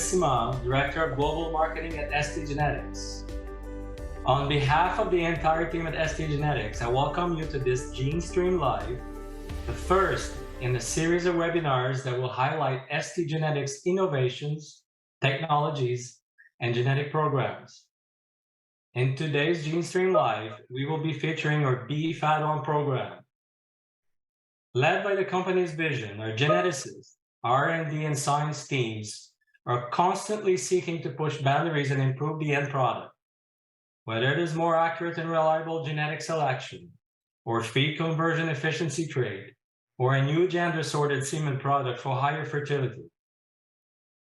Simao, Director of Global Marketing at STgenetics. On behalf of the entire team at STgenetics, I welcome you to this geneSTream Live, the first in a series of webinars that will highlight STgenetics innovations, technologies, and genetic programs. In today's geneSTream Live, we will be featuring our beef add-on program. Led by the company's vision, our geneticists, R&D and science teams are constantly seeking to push boundaries and improve the end product. Whether it is more accurate and reliable genetic selection, or feed conversion efficiency trade, or a new gender-sorted semen product for higher fertility.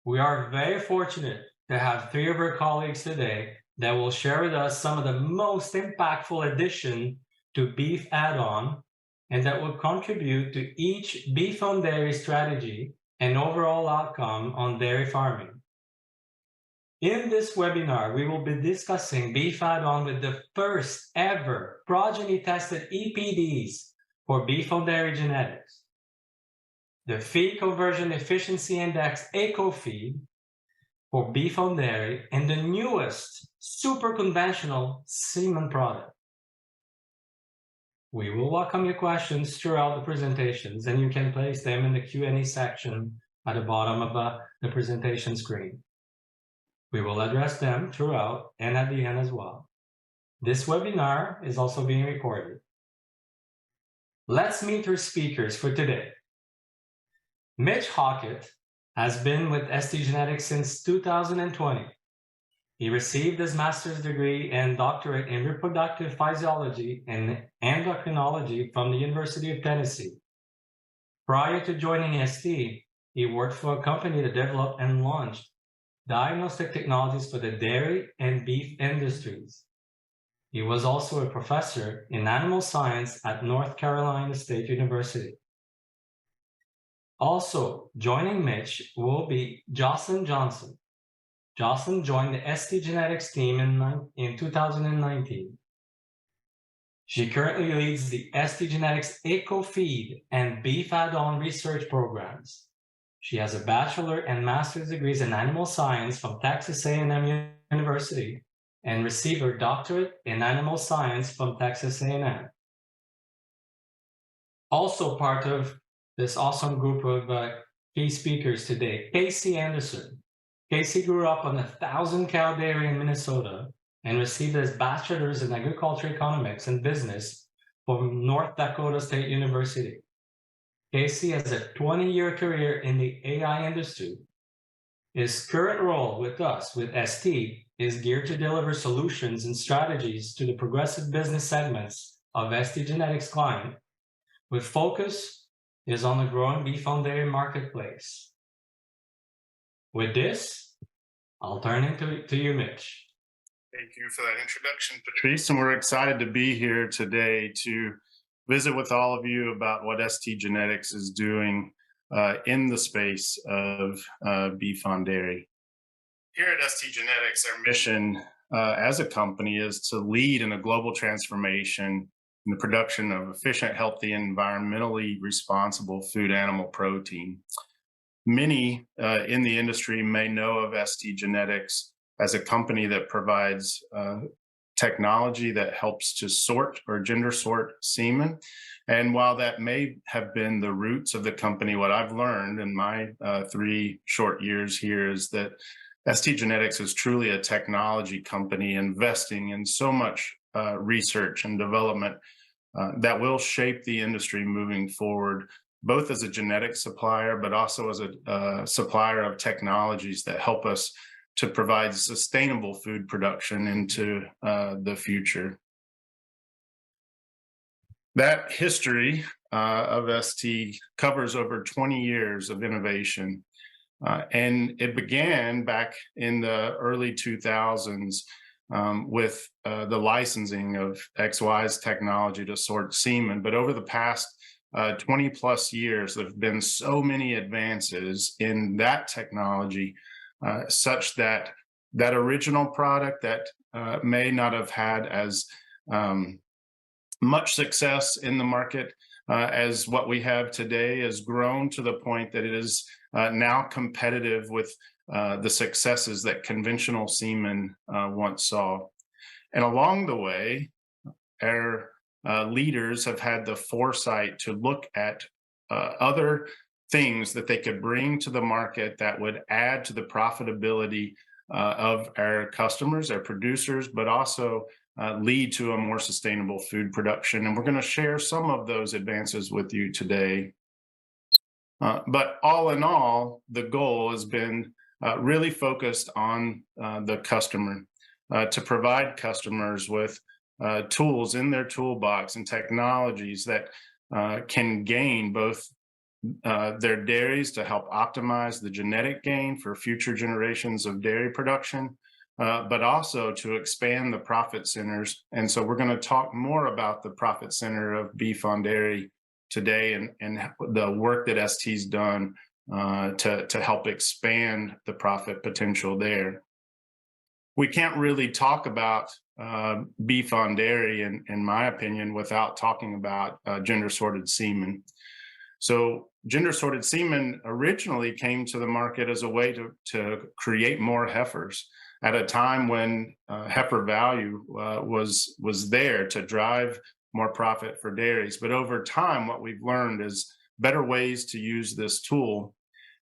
We are very fortunate to have three of our colleagues today that will share with us some of the most impactful addition to beef add-on and that will contribute to each beef on dairy strategy and overall outcome on dairy farming. In this webinar, we will be discussing beef add-on with the first ever progeny-tested EPDs for beef on dairy genetics, the Feed Conversion Efficiency Index EcoFeed for beef on dairy, and the newest super conventional semen product. We will welcome your questions throughout the presentations, and you can place them in the Q&A section at the bottom of the presentation screen. We will address them throughout and at the end as well. This webinar is also being recorded. Let's meet our speakers for today. Mitch Hockett has been with STgenetics since 2020. He received his master's degree and doctorate in reproductive physiology and endocrinology from the University of Tennessee. Prior to joining ST, he worked for a company that developed and launched diagnostic technologies for the dairy and beef industries. He was also a professor in animal science at North Carolina State University. Also joining Mitch will be Jocelyn Johnson. Jocelyn joined the STgenetics team in 2019. She currently leads the STgenetics EcoFeed and beef add-on research programs. She has a bachelor and master's degrees in animal science from Texas A&M University and received her doctorate in animal science from Texas A&M. Also part of this awesome group of key speakers today, Casey Anderson. Casey grew up on a 1,000-cow dairy in Minnesota and received his bachelor's in agriculture economics and business from North Dakota State University. Casey has a 20-year career in the AI industry. His current role with us, with ST, is geared to deliver solutions and strategies to the progressive business segments of STgenetics client, with focus is on the growing beef on dairy marketplace. With this, I'll turn it to you, Mitch. Thank you for that introduction, Patrice, and we're excited to be here today to visit with all of you about what STgenetics is doing in the space of beef on dairy. Here at STgenetics, our mission as a company is to lead in a global transformation in the production of efficient, healthy, and environmentally responsible food animal protein. Many in the industry may know of STgenetics as a company that provides technology that helps to sort or gender sort semen. And while that may have been the roots of the company, what I've learned in my 3 short years here is that STgenetics is truly a technology company investing in so much research and development that will shape the industry moving forward, both as a genetic supplier, but also as a supplier of technologies that help us to provide sustainable food production into the future. That history of ST covers over 20 years of innovation. And it began back in the early 2000s with the licensing of XY's technology to sort semen. But over the past 20 plus years, there have been so many advances in that technology such that that original product that may not have had as much success in the market as what we have today has grown to the point that it is now competitive with the successes that conventional semen once saw. And along the way, our leaders have had the foresight to look at other things that they could bring to the market that would add to the profitability of our customers, our producers, but also lead to a more sustainable food production. And we're going to share some of those advances with you today. But all in all, the goal has been really focused on the customer, to provide customers with tools in their toolbox and technologies that can gain both their dairies to help optimize the genetic gain for future generations of dairy production, but also to expand the profit centers. And so we're going to talk more about the profit center of beef on dairy today, and the work that ST's done to help expand the profit potential there. We can't really talk about beef on dairy, in my opinion, without talking about gender-sorted semen. So gender-sorted semen originally came to the market as a way to create more heifers at a time when heifer value was there to drive more profit for dairies. But over time, what we've learned is better ways to use this tool.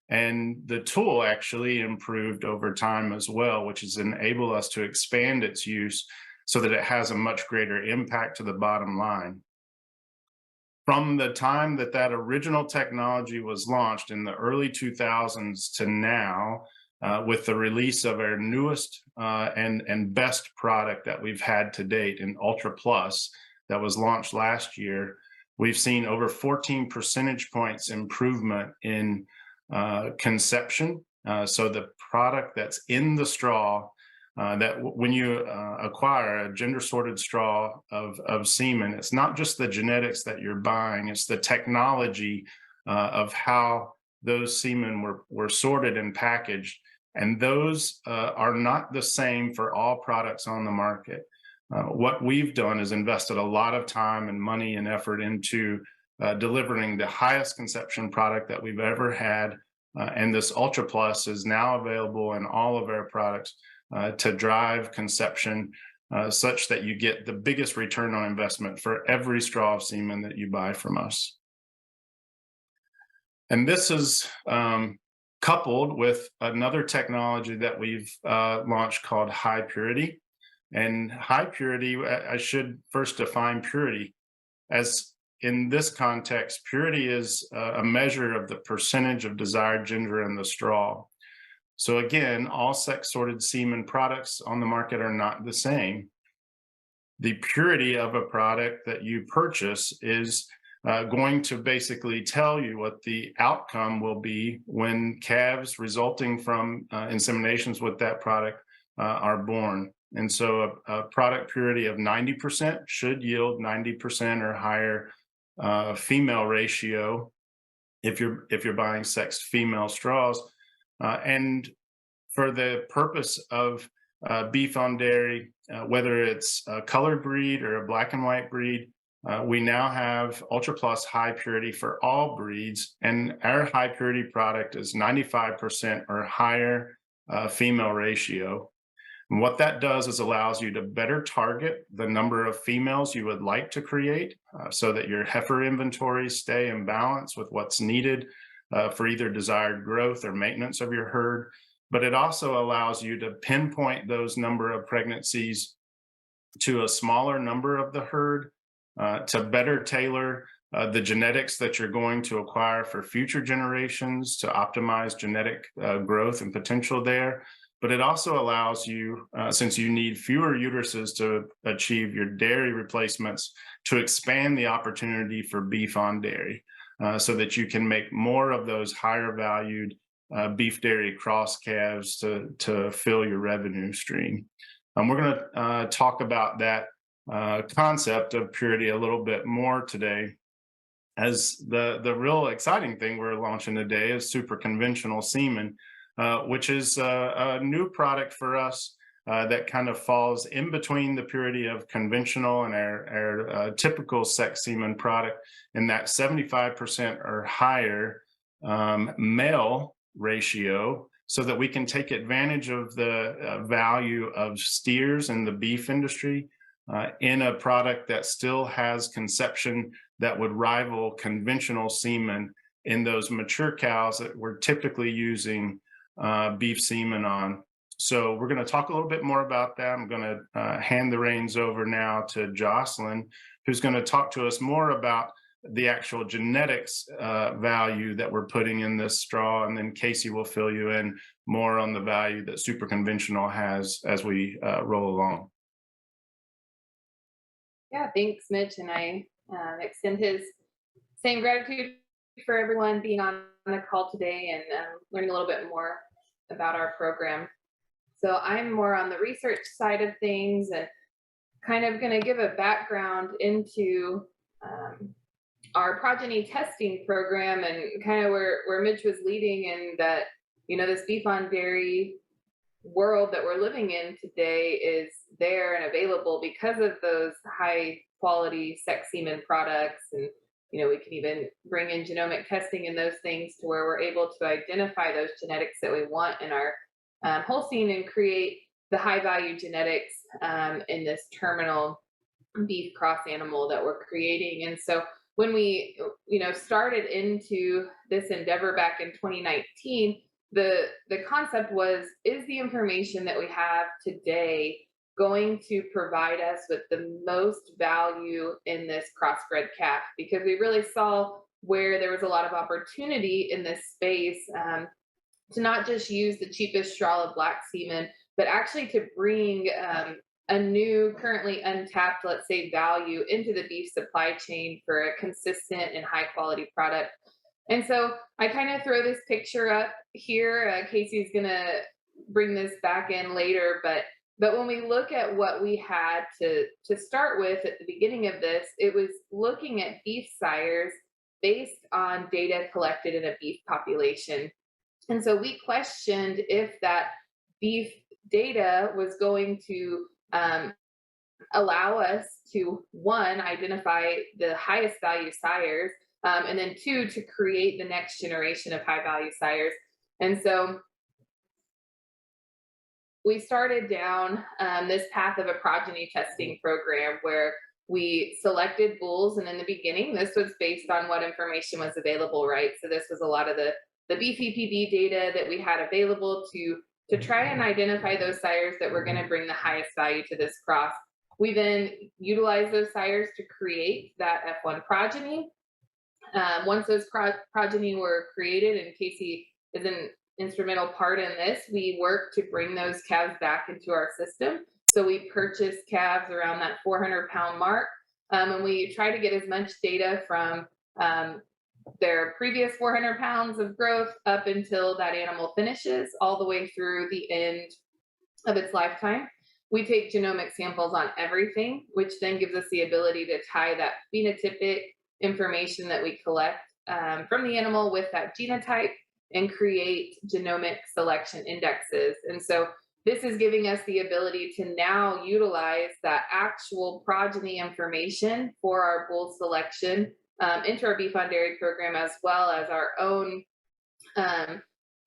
And the tool actually improved over time as well, which has enabled us to expand its use so that it has a much greater impact to the bottom line. From the time that that original technology was launched in the early 2000s to now, with the release of our newest and best product that we've had to date, in Ultra Plus, that was launched last year, we've seen over 14 percentage points improvement in conception. So the product that's in the straw, that when you acquire a gender-sorted straw of semen, it's not just the genetics that you're buying, it's the technology of how those semen were sorted and packaged. And those are not the same for all products on the market. What we've done is invested a lot of time and money and effort into delivering the highest conception product that we've ever had. And this Ultra Plus is now available in all of our products to drive conception such that you get the biggest return on investment for every straw of semen that you buy from us. And this is coupled with another technology that we've launched called high purity. And high purity, I should first define purity. As in this context, purity is a measure of the percentage of desired gender in the straw. So again, all sex-sorted semen products on the market are not the same. The purity of a product that you purchase is going to basically tell you what the outcome will be when calves resulting from inseminations with that product are born. And so a product purity of 90% should yield 90% or higher female ratio if you're buying sexed female straws. And for the purpose of beef on dairy, whether it's a colored breed or a black and white breed, we now have Ultra Plus high purity for all breeds, and our high purity product is 95% or higher female ratio. And what that does is allows you to better target the number of females you would like to create so that your heifer inventories stay in balance with what's needed for either desired growth or maintenance of your herd. But it also allows you to pinpoint those number of pregnancies to a smaller number of the herd to better tailor the genetics that you're going to acquire for future generations to optimize genetic growth and potential there. But it also allows you, since you need fewer uteruses to achieve your dairy replacements, to expand the opportunity for beef on dairy so that you can make more of those higher valued beef dairy cross calves to fill your revenue stream. We're going to talk about that concept of purity a little bit more today, as the real exciting thing we're launching today is super conventional semen, which is a new product for us that kind of falls in between the purity of conventional and our typical sex semen product, in that 75% or higher male ratio so that we can take advantage of the value of steers in the beef industry in a product that still has conception that would rival conventional semen in those mature cows that we're typically using beef semen on. So we're going to talk a little bit more about that. I'm going to hand the reins over now to Jocelyn, who's going to talk to us more about the actual genetics value that we're putting in this straw. And then Casey will fill you in more on the value that super conventional has as we roll along. Yeah, thanks, Mitch. And I extend his same gratitude for everyone being on the call today and learning a little bit more about our program. So I'm more on the research side of things and kind of going to give a background into our progeny testing program and kind of where Mitch was leading, and that, you know, this beef on dairy world that we're living in today is there and available because of those high quality sex semen products. And, you know, we can even bring in genomic testing and those things to where we're able to identify those genetics that we want in our Holstein and create the high value genetics in this terminal beef cross animal that we're creating. And so when we, you know, started into this endeavor back in 2019, the concept was, is the information that we have today going to provide us with the most value in this crossbred calf? Because we really saw where there was a lot of opportunity in this space to not just use the cheapest straw of black semen, but actually to bring a new, currently untapped, let's say, value into the beef supply chain for a consistent and high quality product. And so I kind of throw this picture up here. Casey's going to bring this back in later, but when we look at what we had to start with at the beginning of this, it was looking at beef sires based on data collected in a beef population. And so we questioned if that beef data was going to allow us to, one, identify the highest value sires, and then two, to create the next generation of high value sires. And so we started down this path of a progeny testing program where we selected bulls. And in the beginning, this was based on what information was available, right? So this was a lot of the beef EPD data that we had available to try and identify those sires that were going to bring the highest value to this cross. We then utilized those sires to create that F1 progeny. Once those progeny were created, and Casey is an instrumental part in this, we worked to bring those calves back into our system. So we purchased calves around that 400-pound mark, and we try to get as much data from their previous 400 pounds of growth up until that animal finishes, all the way through the end of its lifetime. We take genomic samples on everything, which then gives us the ability to tie that phenotypic information that we collect from the animal with that genotype and create genomic selection indexes. And so this is giving us the ability to now utilize that actual progeny information for our bull selection into our beef on dairy program, as well as our own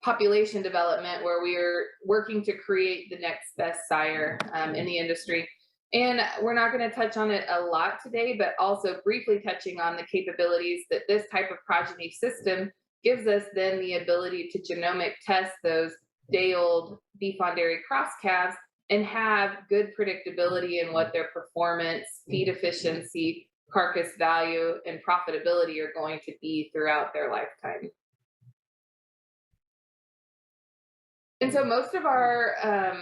population development, where we are working to create the next best sire in the industry. And we're not going to touch on it a lot today, but also briefly touching on the capabilities that this type of progeny system gives us, then the ability to genomic test those day-old beef on dairy cross calves and have good predictability in what their performance, feed efficiency, carcass value, and profitability are going to be throughout their lifetime. And so most of our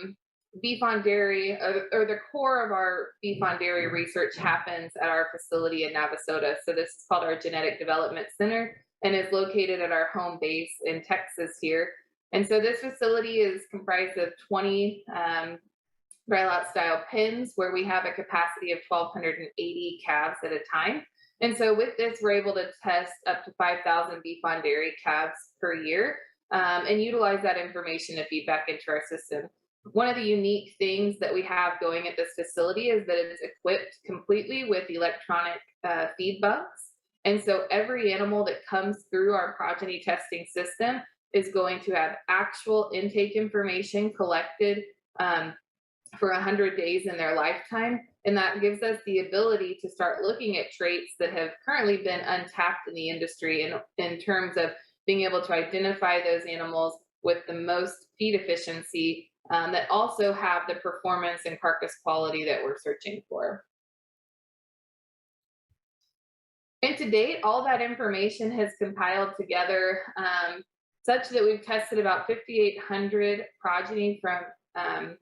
beef on dairy, or the core of our beef on dairy research, happens at our facility in Navasota. So this is called our Genetic Development Center and is located at our home base in Texas here. And so this facility is comprised of 20 dry style pens, where we have a capacity of 1,280 calves at a time. And so with this, we're able to test up to 5,000 beef on dairy calves per year and utilize that information to feed back into our system. One of the unique things that we have going at this facility is that it's equipped completely with electronic feed bunks. And so every animal that comes through our progeny testing system is going to have actual intake information collected for 100 days in their lifetime. And that gives us the ability to start looking at traits that have currently been untapped in the industry in terms of being able to identify those animals with the most feed efficiency that also have the performance and carcass quality that we're searching for. And to date, all that information has compiled together such that we've tested about 5,800 progeny from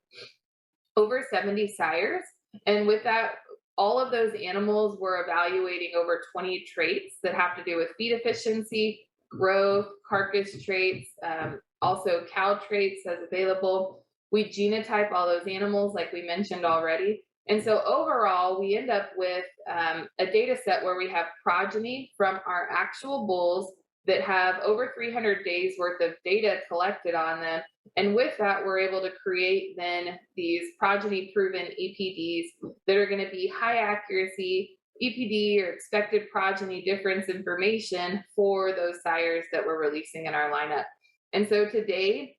over 70 sires. And with that, all of those animals were evaluating over 20 traits that have to do with feed efficiency, growth, carcass traits, also cow traits as available. We genotype all those animals like we mentioned already. And so overall, we end up with a data set where we have progeny from our actual bulls that have over 300 days worth of data collected on them. And with that, we're able to create then these progeny proven EPDs that are going to be high accuracy EPD or expected progeny difference information for those sires that we're releasing in our lineup. And so today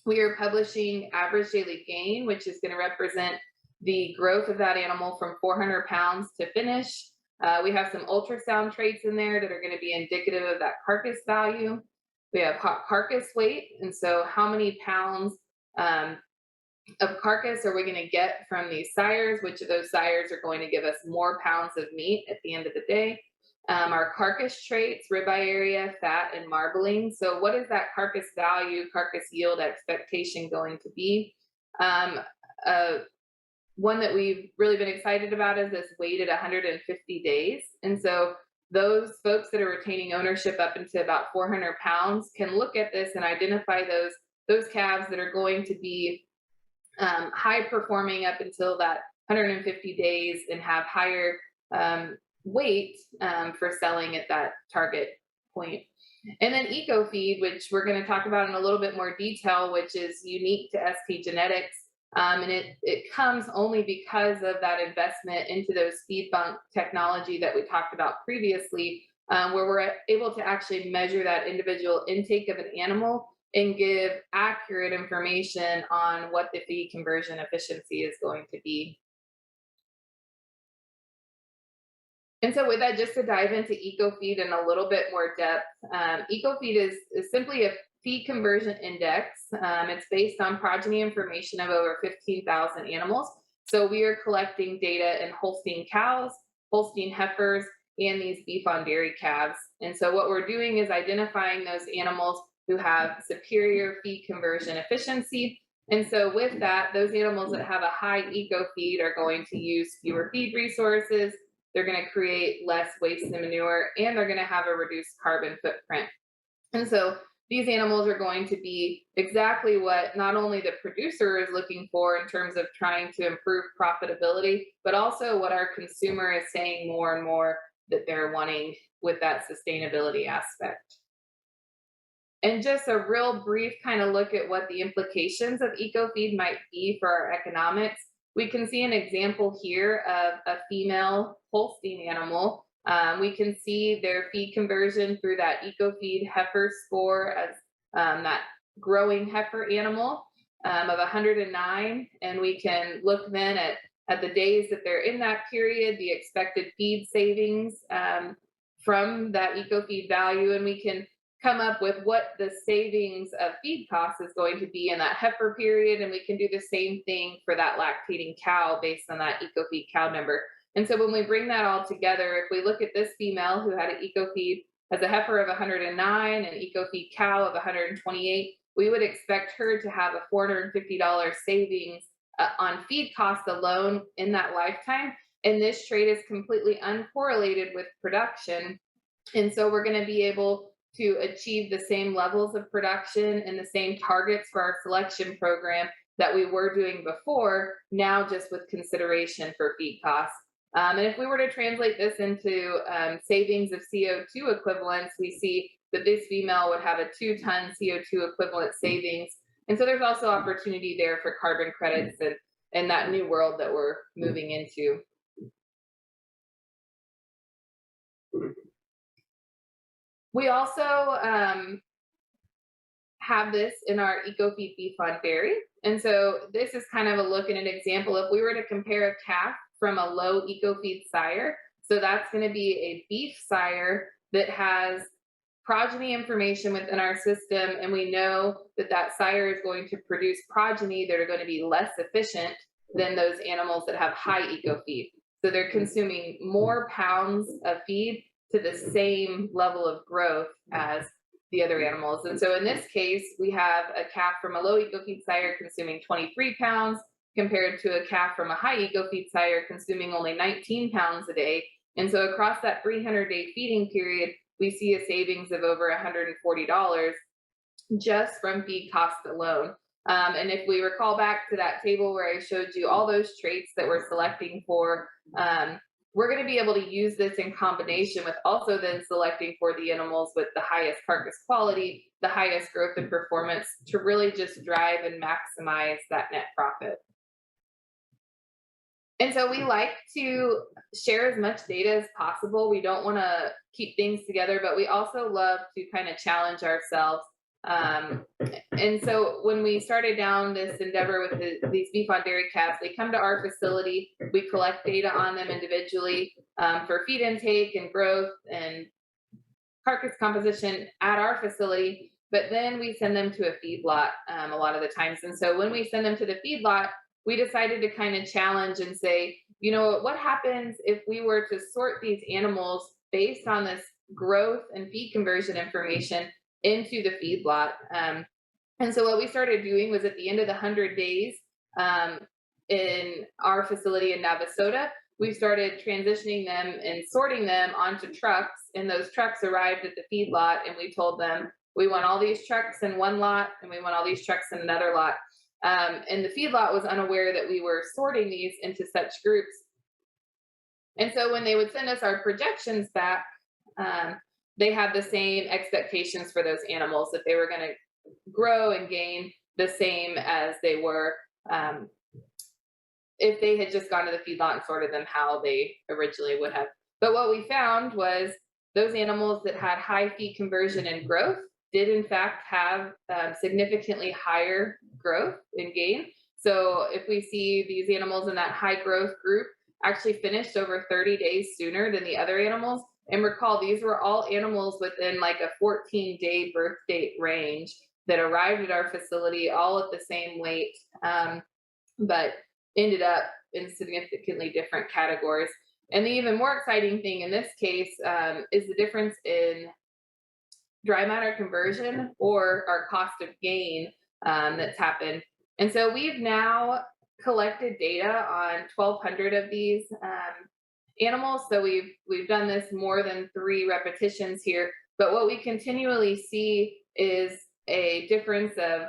we are publishing average daily gain, which is going to represent the growth of that animal from 400 pounds to finish. We have some ultrasound traits in there that are going to be indicative of that carcass value. We have carcass weight, and so how many pounds of carcass are we going to get from these sires? Which of those sires are going to give us more pounds of meat at the end of the day? Our carcass traits, ribeye area, fat, and marbling. So what is that carcass value, carcass yield expectation going to be? One that we've really been excited about is this weight at 150 days. And so those folks that are retaining ownership up into about 400 pounds can look at this and identify those calves that are going to be high performing up until that 150 days and have higher weight for selling at that target point. And then EcoFeed, which we're going to talk about in a little bit more detail, which is unique to STgenetics. And it comes only because of that investment into those feed bunk technology that we talked about previously, where we're able to actually measure that individual intake of an animal and give accurate information on what the feed conversion efficiency is going to be. And so with that, just to dive into EcoFeed in a little bit more depth, EcoFeed is simply a feed conversion index. It's based on progeny information of over 15,000 animals. So we are collecting data in Holstein cows, Holstein heifers, and these beef on dairy calves. And so what we're doing is identifying those animals who have superior feed conversion efficiency. And so with that, those animals that have a high EcoFeed are going to use fewer feed resources. They're going to create less waste and manure, and they're going to have a reduced carbon footprint. And so these animals are going to be exactly what not only the producer is looking for in terms of trying to improve profitability, but also what our consumer is saying more and more that they're wanting with that sustainability aspect. And just a real brief kind of look at what the implications of EcoFeed might be for our economics. We can see an example here of a female Holstein animal. We can see their feed conversion through that EcoFeed heifer score as that growing heifer animal of 109. And we can look then at the days that they're in that period, the expected feed savings from that EcoFeed value. And we can come up with what the savings of feed costs is going to be in that heifer period. And we can do the same thing for that lactating cow based on that EcoFeed cow number. And so when we bring that all together, if we look at this female who had an EcoFeed as a heifer of 109 and an EcoFeed cow of 128, we would expect her to have a $450 savings on feed costs alone in that lifetime. And this trait is completely uncorrelated with production. And so we're going to be able to achieve the same levels of production and the same targets for our selection program that we were doing before, now just with consideration for feed costs. And if we were to translate this into savings of CO2 equivalents, we see that this female would have a 2-ton CO2 equivalent savings. And so there's also opportunity there for carbon credits and that new world that we're moving into. We also have this in our EcoFeed beef on dairy. And so this is kind of a look and an example. If we were to compare a calf from a low EcoFeed sire, so that's going to be a beef sire that has progeny information within our system, and we know that that sire is going to produce progeny that are going to be less efficient than those animals that have high EcoFeed. So they're consuming more pounds of feed to the same level of growth as the other animals. And so in this case, we have a calf from a low EcoFeed sire consuming 23 pounds compared to a calf from a high EcoFeed sire consuming only 19 pounds a day. And so across that 300-day feeding period, we see a savings of over $140 just from feed cost alone. And if we recall back to that table where I showed you all those traits that we're selecting for, we're going to be able to use this in combination with also then selecting for the animals with the highest carcass quality, the highest growth and performance to really just drive and maximize that net profit. And so we like to share as much data as possible. We don't want to keep things together, but we also love to kind of challenge ourselves. And so when we started down this endeavor with these beef on dairy calves, they come to our facility. We collect data on them individually for feed intake and growth and carcass composition at our facility, but then we send them to a feedlot a lot of the times. And so when we send them to the feedlot, we decided to kind of challenge and say, you know, what happens if we were to sort these animals based on this growth and feed conversion information into the feedlot? And so what we started doing was at the end of the 100 days in our facility in Navasota, we started transitioning them and sorting them onto trucks, and those trucks arrived at the feedlot, and we told them, we want all these trucks in one lot, and we want all these trucks in another lot. And the feedlot was unaware that we were sorting these into such groups. And so when they would send us our projections back, they had the same expectations for those animals, that they were going to grow and gain the same as they were if they had just gone to the feedlot and sorted them how they originally would have. But what we found was those animals that had high feed conversion and growth did in fact have significantly higher growth and gain. So if we see these animals in that high growth group actually finished over 30 days sooner than the other animals. And recall, these were all animals within like a 14-day birth date range that arrived at our facility all at the same weight, but ended up in significantly different categories. And the even more exciting thing in this case is the difference in dry matter conversion or our cost of gain that's happened. And so we've now collected data on 1,200 of these animals. So we've done this more than 3 repetitions here. But what we continually see is a difference of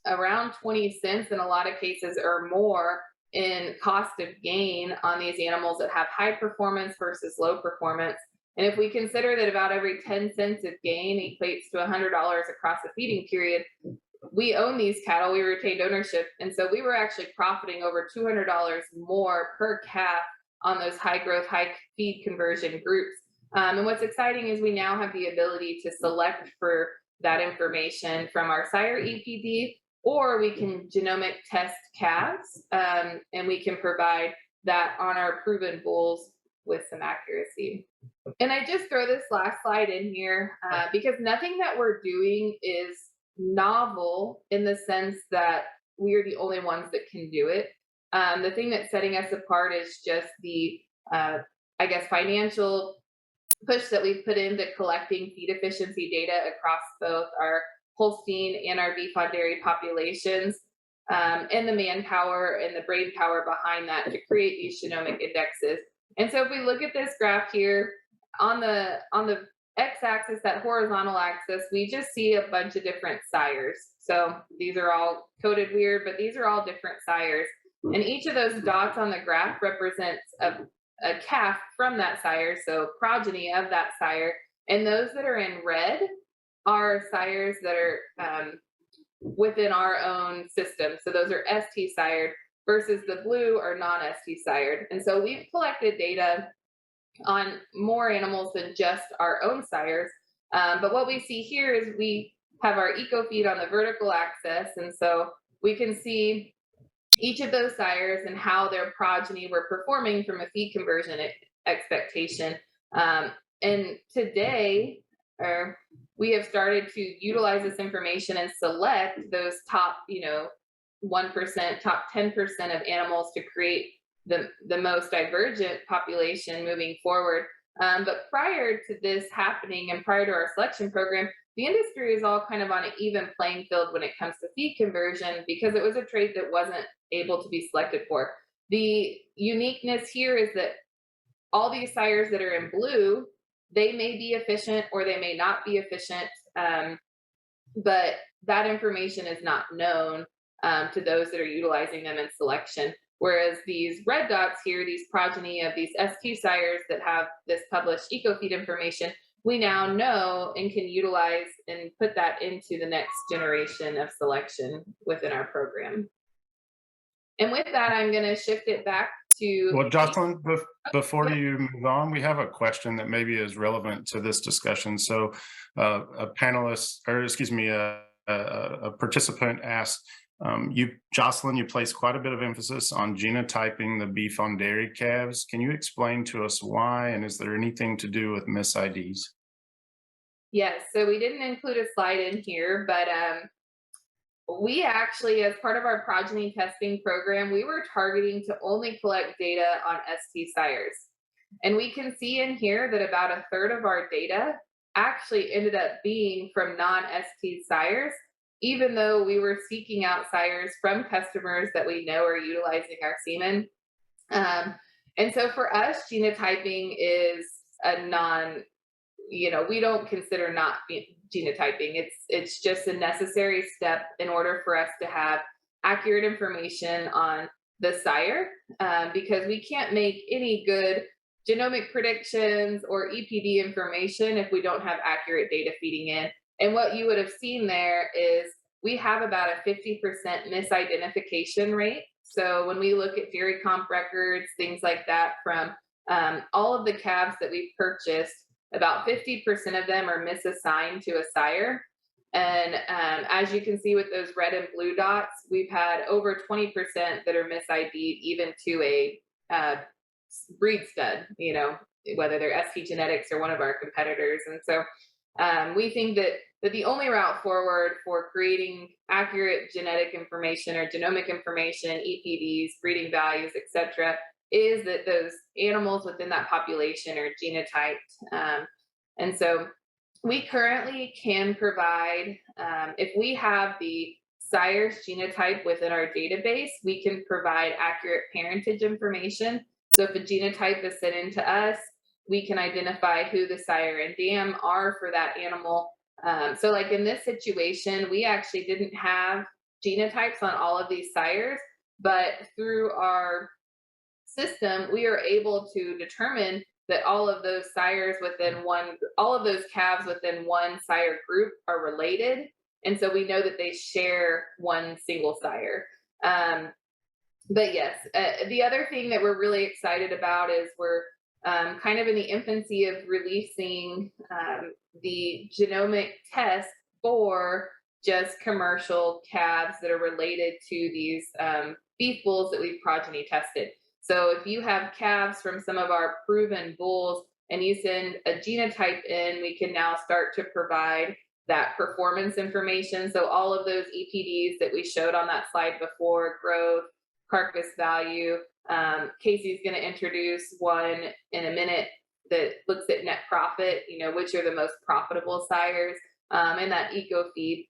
around 20 cents in a lot of cases or more in cost of gain on these animals that have high performance versus low performance. And if we consider that about every 10 cents of gain equates to $100 across a feeding period, we own these cattle, we retained ownership. And so we were actually profiting over $200 more per calf on those high growth, high feed conversion groups. And what's exciting is we now have the ability to select for that information from our sire EPD, or we can genomic test calves, and we can provide that on our proven bulls with some accuracy. And I just throw this last slide in here because nothing that we're doing is novel in the sense that we are the only ones that can do it. The thing that's setting us apart is just the, I guess, financial push that we've put into collecting feed efficiency data across both our Holstein and our beef on dairy populations, and the manpower and the brain power behind that to create these genomic indexes. And so if we look at this graph here, on the x-axis, that horizontal axis, we just see a bunch of different sires. So these are all coded weird, but these are all different sires. And each of those dots on the graph represents a calf from that sire, so progeny of that sire. And those that are in red are sires that are within our own system. So those are ST sired versus the blue are non-ST sired. And so we've collected data on more animals than just our own sires. But what we see here is we have our EcoFeed on the vertical axis. And so we can see each of those sires and how their progeny were performing from a feed conversion expectation. And today, we have started to utilize this information and select those top, 1%, top 10% of animals to create the most divergent population moving forward. But prior to this happening and prior to our selection program, the industry is all kind of on an even playing field when it comes to feed conversion because it was a trait that wasn't able to be selected for. The uniqueness here is that all these sires that are in blue, they may be efficient or they may not be efficient, but that information is not known to those that are utilizing them in selection. Whereas these red dots here, these progeny of these ST sires that have this published EcoFeed information, we now know and can utilize and put that into the next generation of selection within our program. And with that, I'm going to shift it back to... Well, Jocelyn, before you move on, we have a question that maybe is relevant to this discussion. So a panelist, or excuse me, a participant asked, Jocelyn, you placed quite a bit of emphasis on genotyping the beef on dairy calves. Can you explain to us why, and is there anything to do with mis-IDs? Yes, so we didn't include a slide in here, but we actually, as part of our progeny testing program, we were targeting to only collect data on ST sires. And we can see in here that about a third of our data actually ended up being from non-ST sires, even though we were seeking out sires from customers that we know are utilizing our semen. And so for us, genotyping is a we don't consider not genotyping. It's just a necessary step in order for us to have accurate information on the sire, because we can't make any good genomic predictions or EPD information if we don't have accurate data feeding in. And what you would have seen there is we have about a 50% misidentification rate. So when we look at dairy comp records, things like that, from all of the calves that we've purchased, about 50% of them are misassigned to a sire. And as you can see with those red and blue dots, we've had over 20% that are mis-ID'd even to a breed stud, whether they're STgenetics or one of our competitors. And so we think that the only route forward for creating accurate genetic information or genomic information, EPDs, breeding values, etc., is that those animals within that population are genotyped. And so we currently can provide, if we have the sire's genotype within our database, we can provide accurate parentage information. So if a genotype is sent in to us, we can identify who the sire and dam are for that animal. So like in this situation, we actually didn't have genotypes on all of these sires, but through our system, we are able to determine that all of those sires all of those calves within one sire group are related. And so we know that they share one single sire. But yes, the other thing that we're really excited about is we're kind of in the infancy of releasing the genomic test for just commercial calves that are related to these beef bulls that we've progeny tested. So if you have calves from some of our proven bulls and you send a genotype in, we can now start to provide that performance information. So all of those EPDs that we showed on that slide before, growth, carcass value. Casey's going to introduce one in a minute that looks at net profit, which are the most profitable sires, and that EcoFeed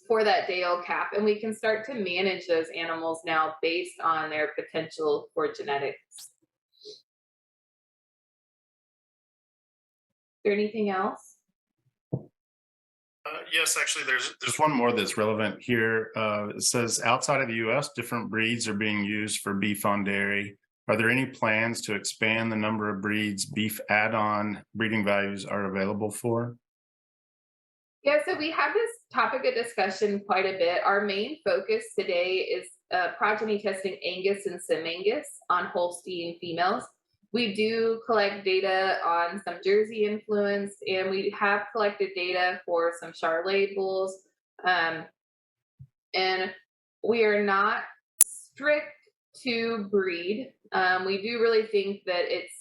for that day-old calf. And we can start to manage those animals now based on their potential for genetics. Is there anything else? Yes, actually, there's one more that's relevant here. It says outside of the U.S., different breeds are being used for beef on dairy. Are there any plans to expand the number of breeds beef add-on breeding values are available for? Yeah, so we have this topic of discussion quite a bit. Our main focus today is progeny testing Angus and Sim Angus on Holstein females. We do collect data on some Jersey influence, and we have collected data for some Charolais bulls. And we are not strict to breed. We do really think that it's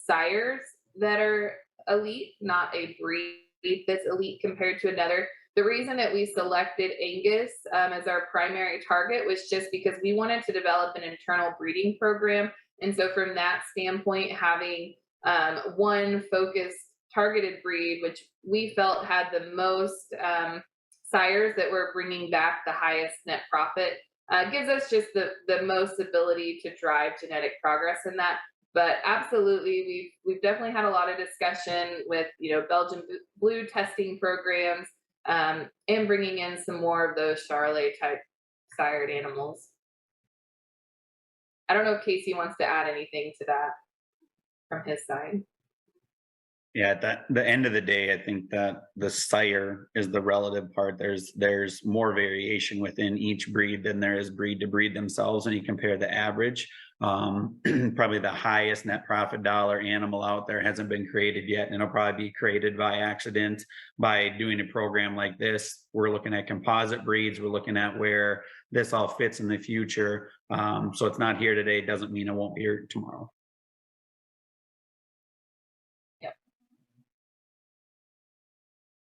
sires that are elite, not a breed that's elite compared to another. The reason that we selected Angus as our primary target was just because we wanted to develop an internal breeding program. And so, from that standpoint, having one focused targeted breed, which we felt had the most sires that were bringing back the highest net profit, gives us just the most ability to drive genetic progress in that. But absolutely, we've definitely had a lot of discussion with Belgian blue testing programs, and bringing in some more of those Charolais type sired animals. I don't know if Casey wants to add anything to that from his side. Yeah, at the end of the day, I think that the sire is the relative part. There's more variation within each breed than there is breed to breed themselves. And you compare the average, probably the highest net profit dollar animal out there hasn't been created yet, and it'll probably be created by accident by doing a program like this. We're looking at composite breeds. We're looking at where this all fits in the future. So it's not here today. It doesn't mean it won't be here tomorrow.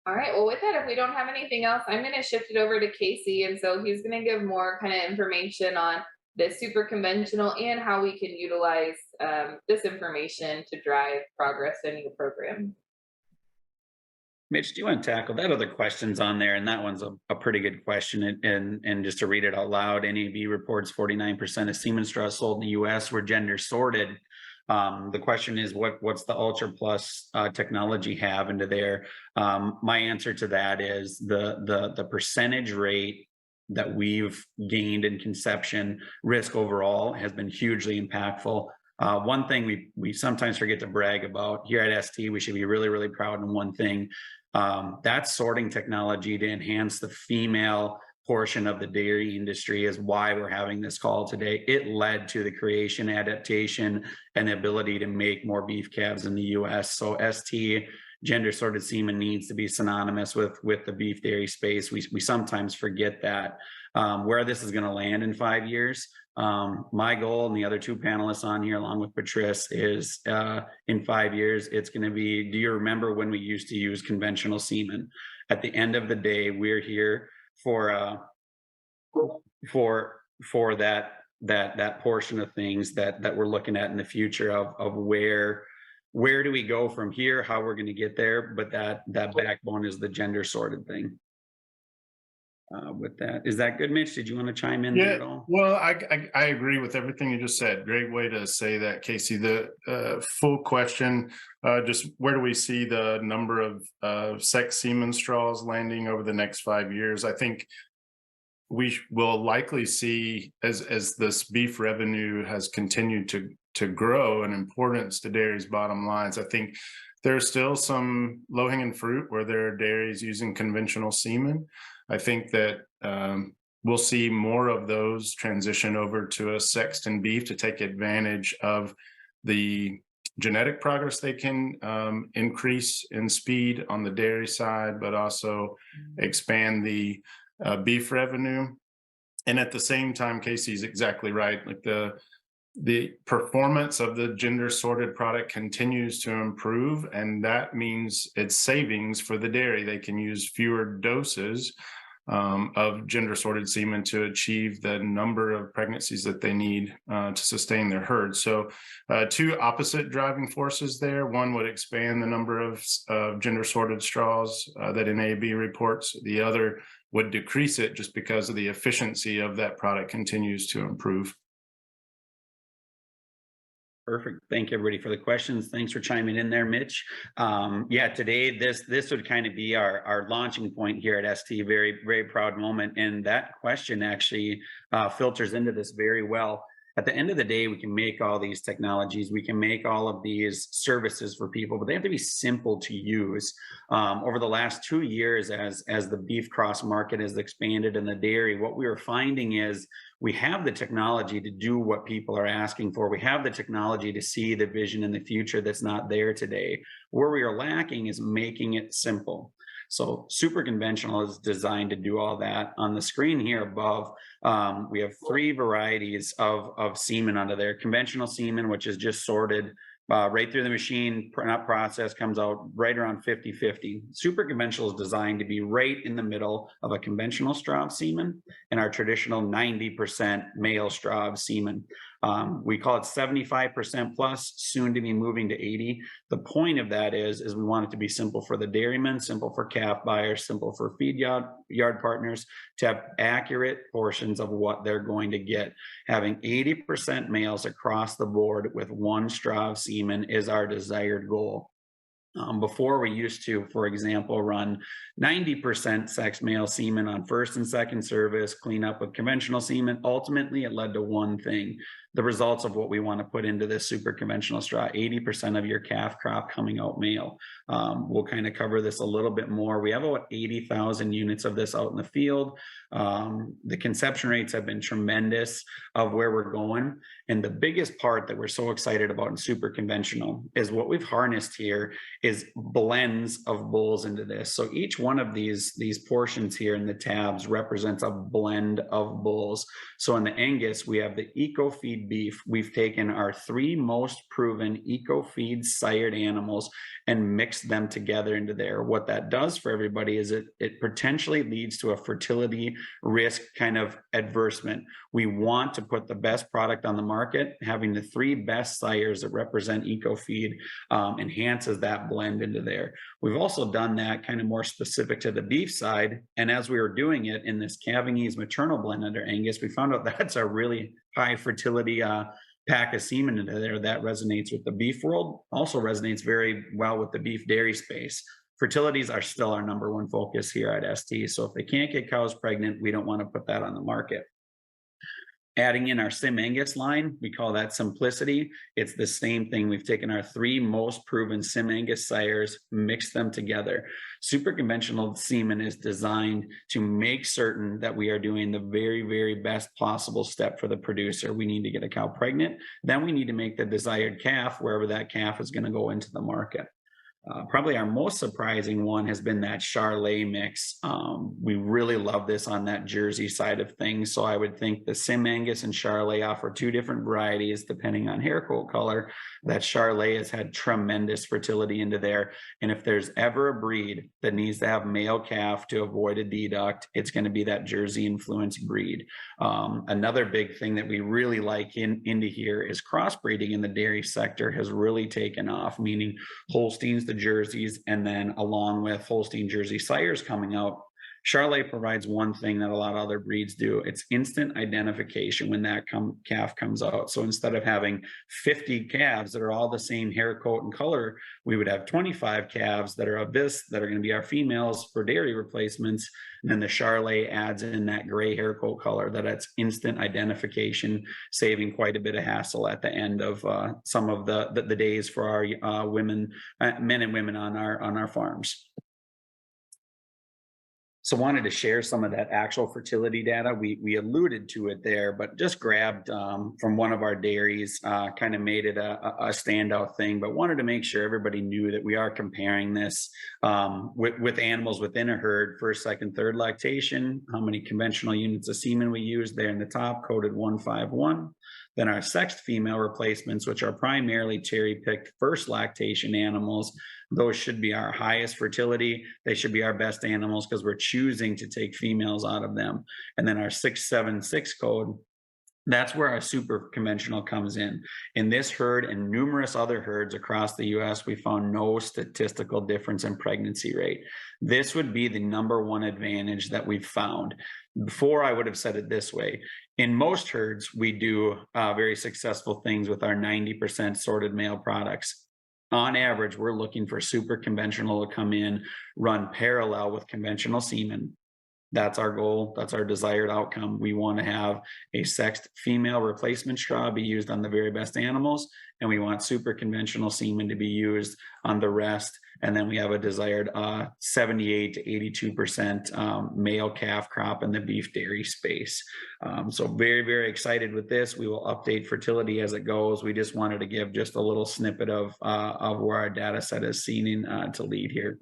All right. Well, with that, if we don't have anything else, I'm going to shift it over to Casey. And so he's going to give more kind of information on the super conventional and how we can utilize this information to drive progress in your program. Mitch, do you want to tackle that? Other questions on there? And that one's a pretty good question. And just to read it out loud, NAB reports 49% of semen straws sold in the US were gender sorted. The question is, what's the Ultra Plus technology have into there? My answer to that is the percentage rate that we've gained in conception risk overall has been hugely impactful. One thing we sometimes forget to brag about here at ST, we should be really, really proud in one thing. That sorting technology to enhance the female portion of the dairy industry is why we're having this call today. It led to the creation, adaptation, and the ability to make more beef calves in the US. So ST gender sorted semen needs to be synonymous with the beef dairy space. We sometimes forget that. Where this is going to land in 5 years, my goal and the other two panelists on here, along with Patrice, is in 5 years, it's going to be, do you remember when we used to use conventional semen? At the end of the day, we're here for that portion of things that we're looking at in the future of where do we go from here, how we're going to get there, but that backbone is the gender sorted thing. With that, is that good, Mitch? Did you want to chime in there at all? Well, I agree with everything you just said. Great way to say that, Casey. The full question, just where do we see the number of sex semen straws landing over the next 5 years? I think we will likely see, as this beef revenue has continued to grow in importance to dairy's bottom lines, I think there's still some low-hanging fruit where there are dairies using conventional semen. I think that we'll see more of those transition over to a sexed in beef to take advantage of the genetic progress they can increase in speed on the dairy side, but also expand the beef revenue. And at the same time, Casey's exactly right. Like the performance of the gender sorted product continues to improve, and that means it's savings for the dairy. They can use fewer doses of gender sorted semen to achieve the number of pregnancies that they need to sustain their herd. So two opposite driving forces there. One would expand the number of gender sorted straws that NAB reports. The other would decrease it just because of the efficiency of that product continues to improve. Perfect. Thank you, everybody, for the questions. Thanks for chiming in there, Mitch. Yeah, today this would kind of be our launching point here at ST. Very, very proud moment. And that question actually filters into this very well. at the end of the day, we can make all these technologies, we can make all of these services for people, but they have to be simple to use. Over the last 2 years, as the beef cross market has expanded in the dairy, what we are finding is we have the technology to do what people are asking for. We have the technology to see the vision in the future that's not there today. Where we are lacking is making it simple. So super conventional is designed to do all that. On the screen here above, we have 3 varieties of semen under there. Conventional semen, which is just sorted right through the machine, not processed, comes out right around 50-50. Super conventional is designed to be right in the middle of a conventional straw of semen and our traditional 90% male straw of semen. We call it 75% plus, soon to be moving to 80. The point of that is we want it to be simple for the dairymen, simple for calf buyers, simple for feed yard partners to have accurate portions of what they're going to get. Having 80% males across the board with 1 straw of semen is our desired goal. Before we used to, for example, run 90% sex male semen on first and second service, clean up with conventional semen. Ultimately, it led to one thing, the results of what we want to put into this super conventional straw, 80% of your calf crop coming out male. We'll kind of cover this a little bit more. We have about 80,000 units of this out in the field. The conception rates have been tremendous of where we're going. And the biggest part that we're so excited about in super conventional is what we've harnessed here is blends of bulls into this. So each one of these portions here in the tabs represents a blend of bulls. So in the Angus, we have the EcoFeed beef. We've taken our 3 most proven EcoFeed sired animals and mixed them together into there. What that does for everybody is it potentially leads to a fertility risk kind of adversement. We want to put the best product on the market. Having the 3 best sires that represent EcoFeed enhances that blend into there. We've also done that kind of more specific to the beef side. And as we were doing it in this calving ease maternal blend under Angus, we found out that's a really high fertility pack of semen into there that resonates with the beef world, also resonates very well with the beef dairy space. Fertilities are still our #1 focus here at ST. So if they can't get cows pregnant, we don't want to put that on the market. Adding in our Sim Angus line, we call that simplicity. It's the same thing. We've taken our 3 most proven Sim Angus sires, mixed them together. Super conventional semen is designed to make certain that we are doing the very, very best possible step for the producer. We need to get a cow pregnant. Then we need to make the desired calf, wherever that calf is going to go into the market. Probably our most surprising one has been that Charolais mix. We really love this on that Jersey side of things. So I would think the Sim Angus and Charolais offer 2 different varieties depending on hair coat color. That Charolais has had tremendous fertility into there. And if there's ever a breed that needs to have male calf to avoid a deduct, it's going to be that Jersey influenced breed. Another big thing that we really like into here is crossbreeding in the dairy sector has really taken off, meaning Holsteins, the Jerseys, and then along with Holstein Jersey sires coming out, Charolais provides one thing that a lot of other breeds do. It's instant identification when that calf comes out. So instead of having 50 calves that are all the same hair coat and color, we would have 25 calves that are of this, that are going to be our females for dairy replacements. And then the Charolais adds in that gray hair coat color, that it's instant identification, saving quite a bit of hassle at the end of some of the days for our women, men and women on our farms. So wanted to share some of that actual fertility data. We alluded to it there, but just grabbed from one of our dairies, kind of made it a standout thing, but wanted to make sure everybody knew that we are comparing this with animals within a herd, first, second, third lactation, how many conventional units of semen we use there in the top, coded 151. Then our sexed female replacements, which are primarily cherry-picked first lactation animals, those should be our highest fertility. They should be our best animals because we're choosing to take females out of them. And then our 676 code, that's where our super conventional comes in. In this herd and numerous other herds across the US, we found no statistical difference in pregnancy rate. This would be the #1 advantage that we've found. Before, I would have said it this way. In most herds, we do very successful things with our 90% sorted male products. On average, we're looking for super conventional to come in, run parallel with conventional semen, That's our goal. That's our desired outcome. We want to have a sexed female replacement straw be used on the very best animals, and we want super conventional semen to be used on the rest. And then we have a desired 78 to 82% male calf crop in the beef dairy space. So very, very excited with this. We will update fertility as it goes. We just wanted to give just a little snippet of where our data set is seen to lead here.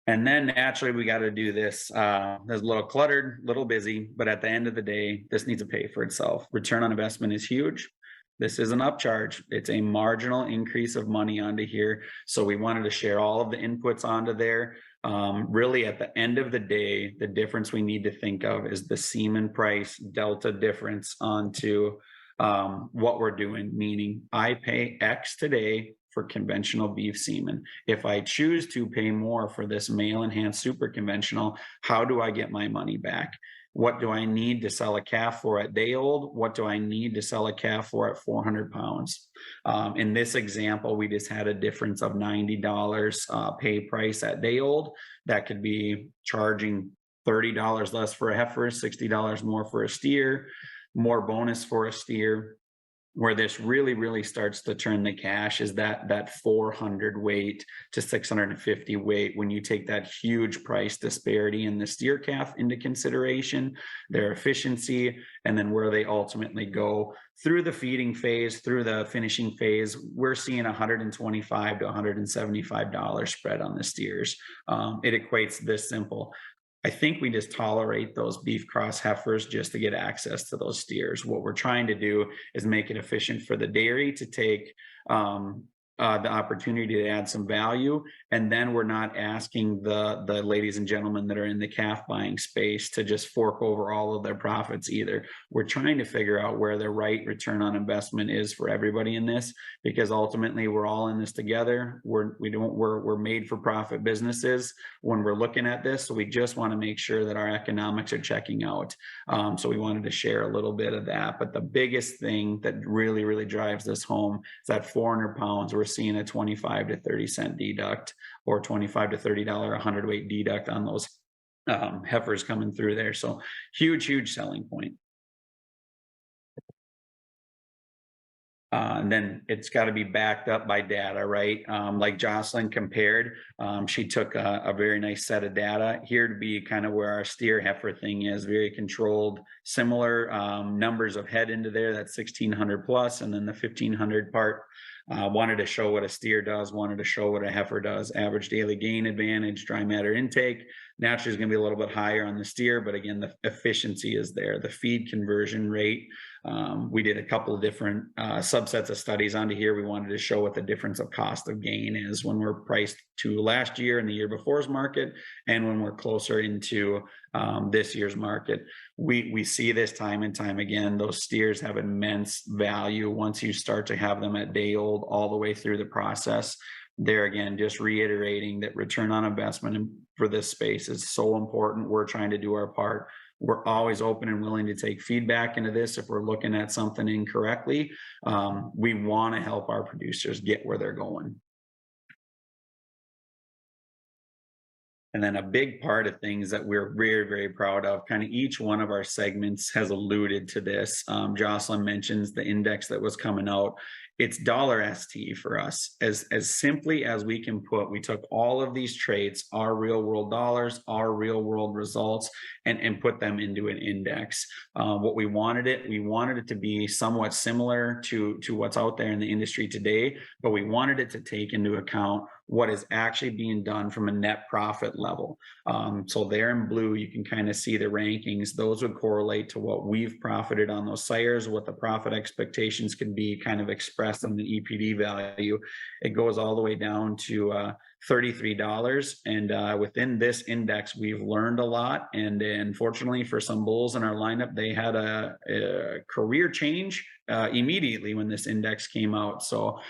And then naturally, we got to do this. It's a little cluttered, little busy, but at the end of the day, this needs to pay for itself. Return on investment is huge. This is an upcharge. It's a marginal increase of money onto here. So we wanted to share all of the inputs onto there. Really, at the end of the day, the difference we need to think of is the semen price delta difference onto what we're doing, meaning I pay X today for conventional beef semen. If I choose to pay more for this male enhanced super conventional, how do I get my money back? What do I need to sell a calf for at day old? What do I need to sell a calf for at 400 pounds? In this example, we just had a difference of $90 pay price at day old. That could be charging $30 less for a heifer, $60 more for a steer, more bonus for a steer. Where this really, really starts to turn the cash is that 400 weight to 650 weight. When you take that huge price disparity in the steer calf into consideration, their efficiency, and then where they ultimately go through the feeding phase, through the finishing phase, we're seeing $125 to $175 spread on the steers. It equates this simple. I think we just tolerate those beef cross heifers just to get access to those steers. What we're trying to do is make it efficient for the dairy to take the opportunity to add some value. And then we're not asking the ladies and gentlemen that are in the calf buying space to just fork over all of their profits either. We're trying to figure out where the right return on investment is for everybody in this, because ultimately we're all in this together. We're made for profit businesses when we're looking at this. So we just want to make sure that our economics are checking out. So we wanted to share a little bit of that. But the biggest thing that really, really drives this home is that 400 pounds, we're seeing a 25 to 30 cent deduct, or $25 to $30 100 weight deduct on those heifers coming through there. So huge selling point. And then it's got to be backed up by data, right? Like Jocelyn compared, she took a very nice set of data here to be kind of where our steer heifer thing is, very controlled, similar numbers of head into there, that's 1600 plus, and then the 1500 part. Wanted to show what a steer does, wanted to show what a heifer does. Average daily gain advantage, dry matter intake. Naturally is going to be a little bit higher on the steer, but again, the efficiency is there. The feed conversion rate, we did a couple of different subsets of studies onto here. We wanted to show what the difference of cost of gain is when we're priced to last year and the year before's market, and when we're closer into this year's market. We see this time and time again. Those steers have immense value once you start to have them at day old all the way through the process. There again, just reiterating that return on investment for this space is so important. We're trying to do our part. We're always open and willing to take feedback into this if we're looking at something incorrectly. We want to help our producers get where they're going. And then a big part of things that we're very, very proud of, kind of each one of our segments has alluded to this. Jocelyn mentions the index that was coming out. It's $ST for us. As simply as we can put, we took all of these traits, our real world dollars, our real world results, and put them into an index. What we wanted it to be somewhat similar to what's out there in the industry today, but we wanted it to take into account what is actually being done from a net profit level. So there in blue, you can kind of see the rankings. Those would correlate to what we've profited on those sires, what the profit expectations could be kind of expressed in the EPD value. It goes all the way down to $33. And within this index, we've learned a lot. And unfortunately for some bulls in our lineup, they had a career change immediately when this index came out. So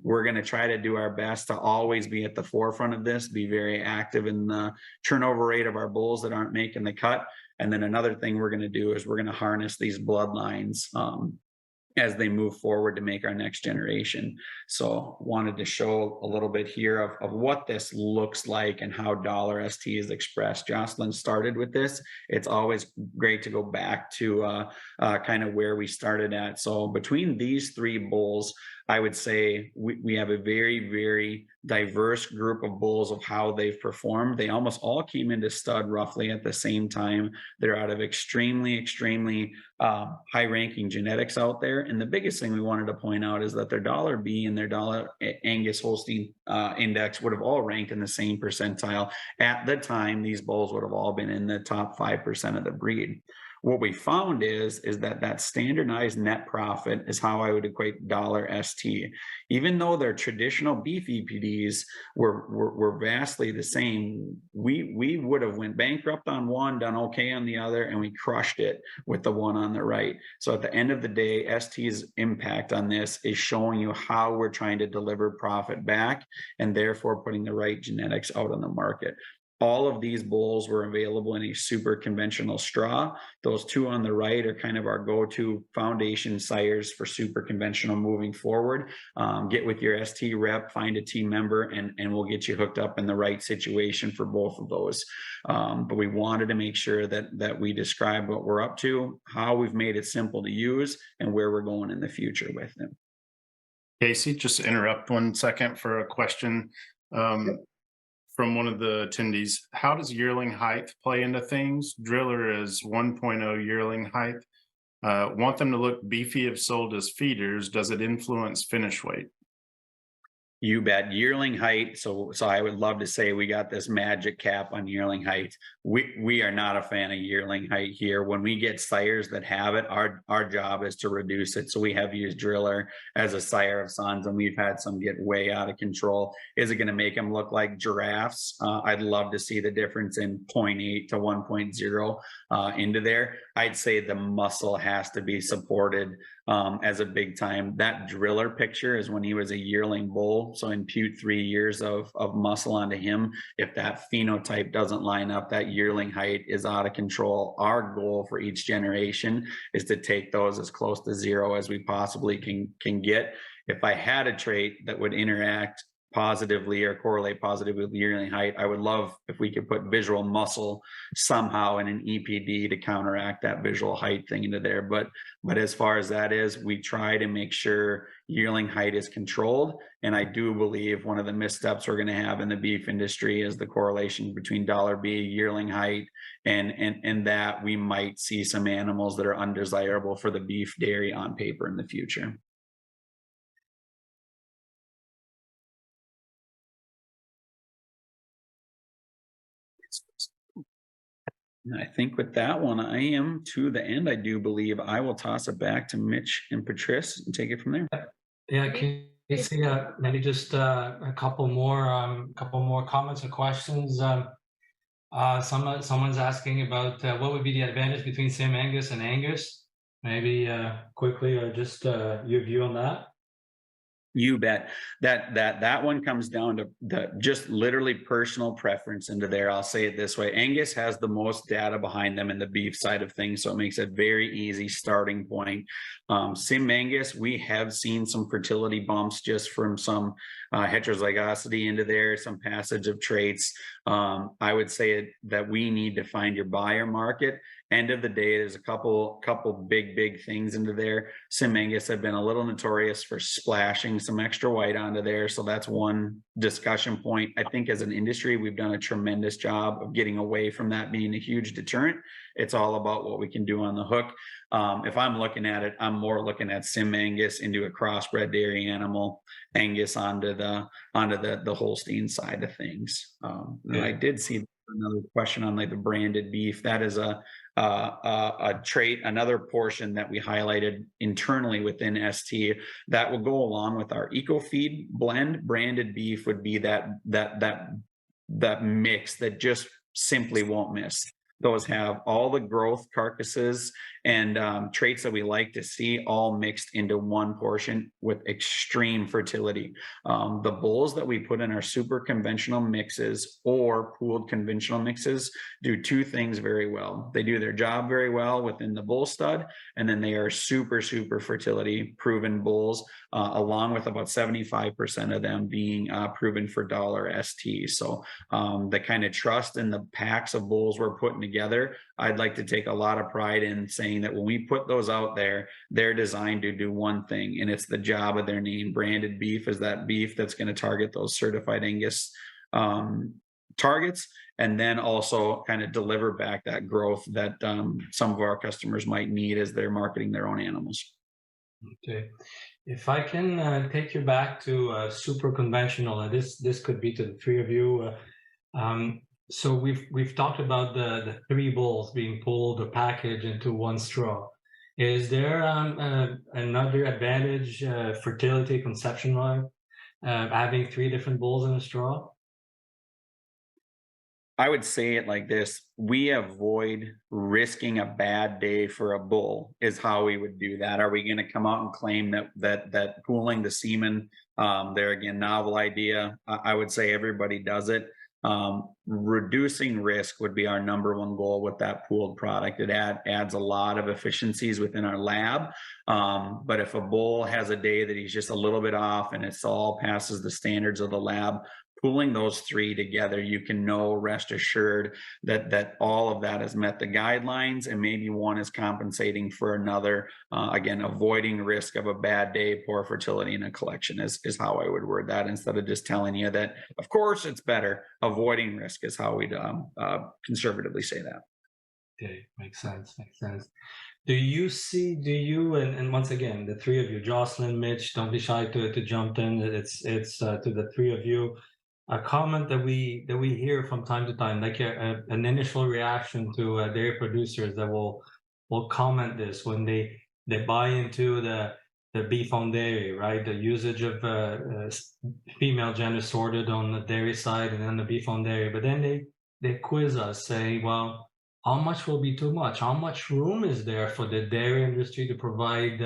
we're going to try to do our best to always be at the forefront of this, be very active in the turnover rate of our bulls that aren't making the cut. And then another thing we're going to do is we're going to harness these bloodlines as they move forward to make our next generation. So wanted to show a little bit here of what this looks like and how $ST is expressed. Jocelyn started with this. It's always great to go back to kind of where we started at. So between these three bulls, I would say we have a very, very diverse group of bulls of how they've performed. They almost all came into stud roughly at the same time. They're out of extremely, extremely high-ranking genetics out there. And the biggest thing we wanted to point out is that their $B and their Angus Holstein index would have all ranked in the same percentile. At the time, these bulls would have all been in the top 5% of the breed. What we found is that standardized net profit is how I would equate $ST. Even though their traditional beef EPDs were vastly the same, we would have went bankrupt on one, done okay on the other, and we crushed it with the one on the right. So at the end of the day, ST's impact on this is showing you how we're trying to deliver profit back and therefore putting the right genetics out on the market. All of these bulls were available in a super conventional straw. Those two on the right are kind of our go-to foundation sires for super conventional moving forward. Get with your ST rep, find a team member, and we'll get you hooked up in the right situation for both of those. But we wanted to make sure that we describe what we're up to, how we've made it simple to use, and where we're going in the future with them. Casey, just interrupt 1 second for a question. From one of the attendees, how does yearling height play into things? Driller is 1.0 yearling height. Want them to look beefy if sold as feeders. Does it influence finish weight? You bet. Yearling height. So I would love to say we got this magic cap on yearling height. We are not a fan of yearling height here. When we get sires that have it, our job is to reduce it. So we have used Driller as a sire of sons, and we've had some get way out of control. Is it going to make them look like giraffes? I'd love to see the difference in 0.8 to 1.0 into there. I'd say the muscle has to be supported as a big time. That Driller picture is when he was a yearling bull. So impute 3 years of muscle onto him. If that phenotype doesn't line up, that yearling height is out of control. Our goal for each generation is to take those as close to zero as we possibly can get. If I had a trait that would interact positively or correlate positively with yearling height, I would love if we could put visual muscle somehow in an EPD to counteract that visual height thing into there. But as far as that is, we try to make sure yearling height is controlled. And I do believe one of the missteps we're going to have in the beef industry is the correlation between $B, yearling height, and that we might see some animals that are undesirable for the beef dairy on paper in the future. And I think with that one, I am to the end. I do believe I will toss it back to Mitch and Patrice and take it from there. Yeah, Casey, maybe just a couple more comments or questions. Someone's asking about what would be the advantage between Sim Angus and Angus. Maybe quickly, or just your view on that. You bet. That one comes down to just literally personal preference into there. I'll say it this way. Angus has the most data behind them in the beef side of things, so it makes a very easy starting point. Sim Angus, we have seen some fertility bumps just from some heterozygosity into there, some passage of traits. I would say that we need to find your buyer market. End of the day, there's a couple big things into there. Sim Angus have been a little notorious for splashing some extra white onto there, so that's one discussion point. I think as an industry, we've done a tremendous job of getting away from that being a huge deterrent. It's all about what we can do on the hook. If I'm looking at it, I'm more looking at Sim Angus into a crossbred dairy animal, Angus onto the Holstein side of things. I did see another question on like the branded beef. That is a trait, another portion that we highlighted internally within ST that will go along with our EcoFeed blend. Branded beef would be that mix that just simply won't miss. Those have all the growth carcasses and traits that we like to see all mixed into one portion with extreme fertility. The bulls that we put in our super conventional mixes or pooled conventional mixes do two things very well. They do their job very well within the bull stud, and then they are super fertility proven bulls, along with about 75% of them being proven for dollar ST. So the kind of trust in the packs of bulls we're putting together, I'd like to take a lot of pride in saying that when we put those out there, they're designed to do one thing, and it's the job of their name. Branded beef is that beef that's going to target those certified Angus targets, and then also kind of deliver back that growth that some of our customers might need as they're marketing their own animals. Okay, if I can take you back to super conventional, and this could be to the three of you. So we've talked about the three bulls being pulled or packaged into one straw. Is there another advantage, fertility, conception-wise, having three different bulls in a straw? I would say it like this: we avoid risking a bad day for a bull is how we would do that. Are we going to come out and claim that pooling the semen, there again, novel idea? I would say everybody does it. Reducing risk would be our number one goal with that pooled product. It adds a lot of efficiencies within our lab. But if a bull has a day that he's just a little bit off and it's all passes the standards of the lab, pooling those three together, you can rest assured that all of that has met the guidelines, and maybe one is compensating for another. Again, avoiding risk of a bad day, poor fertility in a collection is how I would word that, instead of just telling you that, of course, it's better. Avoiding risk is how we'd conservatively say that. Okay, makes sense. Do you, and once again, the three of you, Jocelyn, Mitch, don't be shy to jump in. It's to the three of you. A comment that we hear from time to time, like an initial reaction to dairy producers that will comment this when they buy into the beef on dairy, right? The usage of female gender sorted on the dairy side and then the beef on dairy. But then they quiz us saying, well, how much will be too much? How much room is there for the dairy industry to provide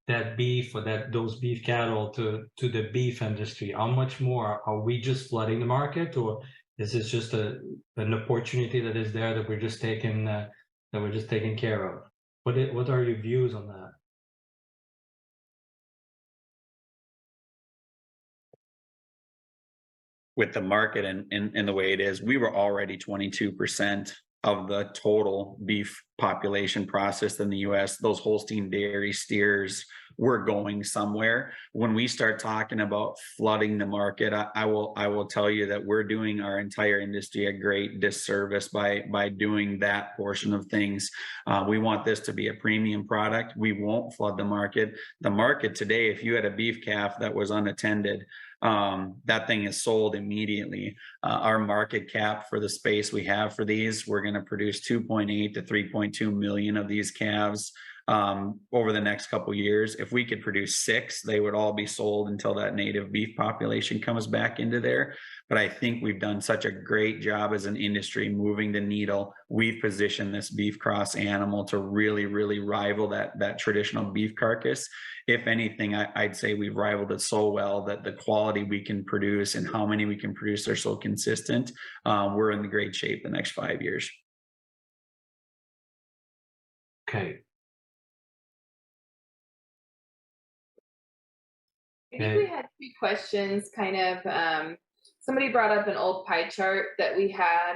that beef or those beef cattle to the beef industry? How much more? Are we just flooding the market, or is this just an opportunity that is there that we're just taking care of? What are your views on that? With the market and the way it is, we were already 22% of the total beef population processed in the US. Those Holstein dairy steers were going somewhere. When we start talking about flooding the market, I will tell you that we're doing our entire industry a great disservice by doing that portion of things. We want this to be a premium product. We won't flood the market. The market today, if you had a beef calf that was unattended, that thing is sold immediately. Our market cap for the space we have for these, we're going to produce 2.8 to 3.2 million of these calves over the next couple years. If we could produce 6, they would all be sold until that native beef population comes back into there. But I think we've done such a great job as an industry moving the needle. We've positioned this beef cross animal to really rival that traditional beef carcass. If anything, I'd say we've rivaled it so well that the quality we can produce and how many we can produce are so consistent. We're in great shape the next 5 years. Okay. I think we had 2 questions, kind of. Somebody brought up an old pie chart that we had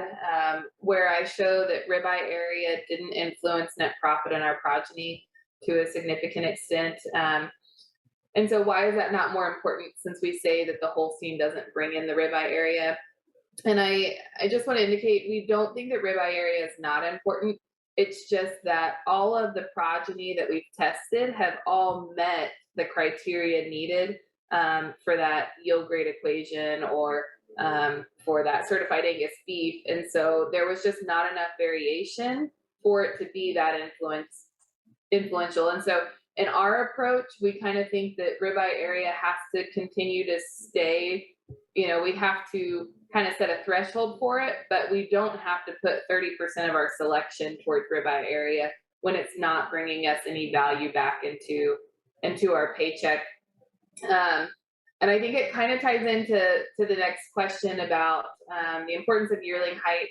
where I show that ribeye area didn't influence net profit in our progeny to a significant extent. And so why is that not more important, since we say that the Holstein doesn't bring in the ribeye area? And I just want to indicate, we don't think that ribeye area is not important. It's just that all of the progeny that we've tested have all met the criteria needed for that yield grade equation, or for that certified Angus beef. And so there was just not enough variation for it to be that influential. And so in our approach, we kind of think that ribeye area has to continue to stay we have to kind of set a threshold for it, but we don't have to put 30% of our selection towards ribeye area when it's not bringing us any value back into our paycheck. And I think it kind of ties into the next question about the importance of yearling height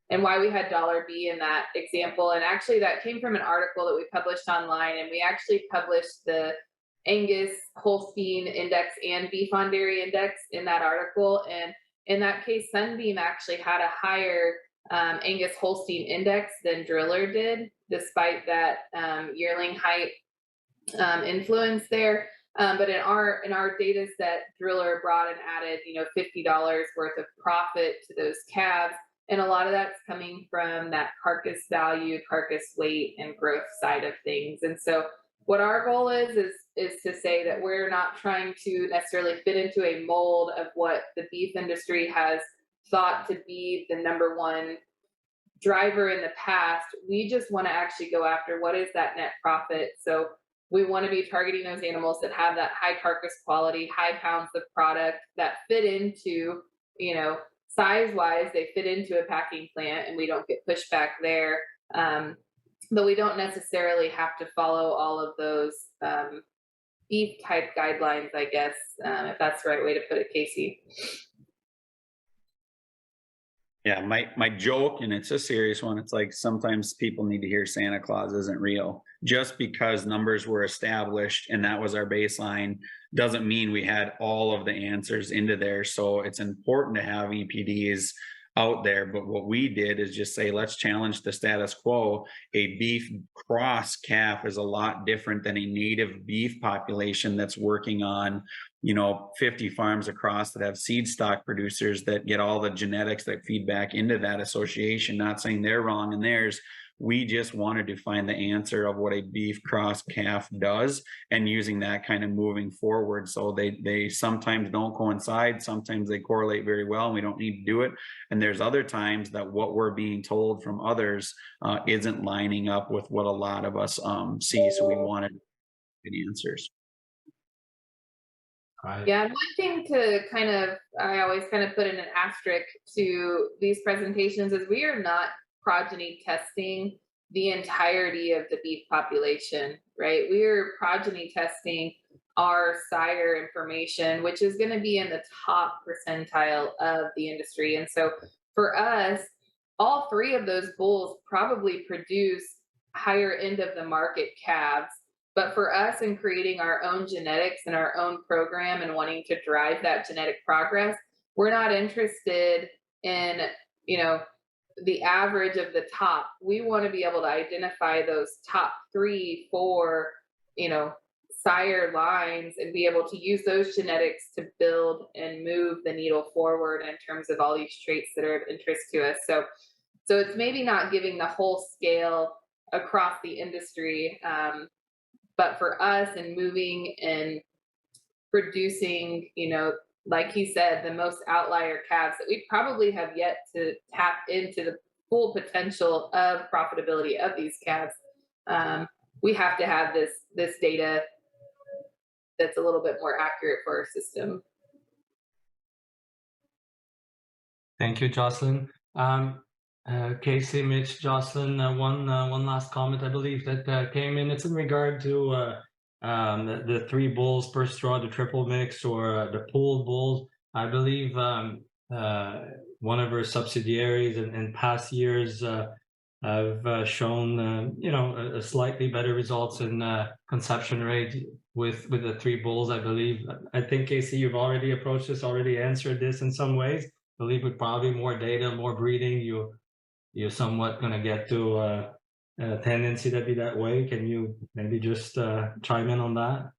and why we had $B in that example. And actually, that came from an article that we published online, and we actually published the Angus Holstein Index and Beef on Dairy Index in that article. And in that case, Sunbeam actually had a higher Angus Holstein Index than Driller did, despite that yearling height influence there. But in our data set, Driller brought and added, $50 worth of profit to those calves. And a lot of that's coming from that carcass value, carcass weight, and growth side of things. And so what our goal is to say that we're not trying to necessarily fit into a mold of what the beef industry has thought to be the number one driver in the past. We just want to actually go after what is that net profit. So we want to be targeting those animals that have that high carcass quality, high pounds of product that fit into, size-wise, they fit into a packing plant, and we don't get pushback there. But we don't necessarily have to follow all of those beef type guidelines, I guess, if that's the right way to put it, Casey. Yeah, my joke, and it's a serious one, it's like sometimes people need to hear Santa Claus isn't real. Just because numbers were established and that was our baseline doesn't mean we had all of the answers into there. So it's important to have EPDs out there. But what we did is just say, let's challenge the status quo. A beef cross calf is a lot different than a native beef population that's working on 50 farms across that have seed stock producers that get all the genetics that feed back into that association. Not saying they're wrong in theirs. We just wanted to find the answer of what a beef cross calf does and using that kind of moving forward. So they sometimes don't coincide. Sometimes they correlate very well and we don't need to do it. And there's other times that what we're being told from others isn't lining up with what a lot of us see. So we wanted the answers. Right. Yeah, one thing I always kind of put in an asterisk to these presentations is we are not progeny testing the entirety of the beef population, right? We are progeny testing our sire information, which is going to be in the top percentile of the industry. And so for us, all three of those bulls probably produce higher end of the market calves. But for us, in creating our own genetics and our own program and wanting to drive that genetic progress, we're not interested in, the average of the top. We want to be able to identify those top 3, 4, sire lines and be able to use those genetics to build and move the needle forward in terms of all these traits that are of interest to us. So it's maybe not giving the whole scale across the industry, but for us and moving and producing, like he said, the most outlier calves that we probably have yet to tap into the full potential of profitability of these calves. We have to have this data that's a little bit more accurate for our system. Thank you, Jocelyn. Casey, Mitch, Jocelyn, one last comment I believe that came in. It's in regard to the 3 bulls per straw, the triple mix or the pooled bulls. I believe one of our subsidiaries in past years have shown a slightly better results in conception rate with the 3 bulls. I believe. I think Casey, you've already approached this, already answered this in some ways. I believe with probably more data, more breeding, you're somewhat going to get to a tendency to be that way. Can you maybe just chime in on that?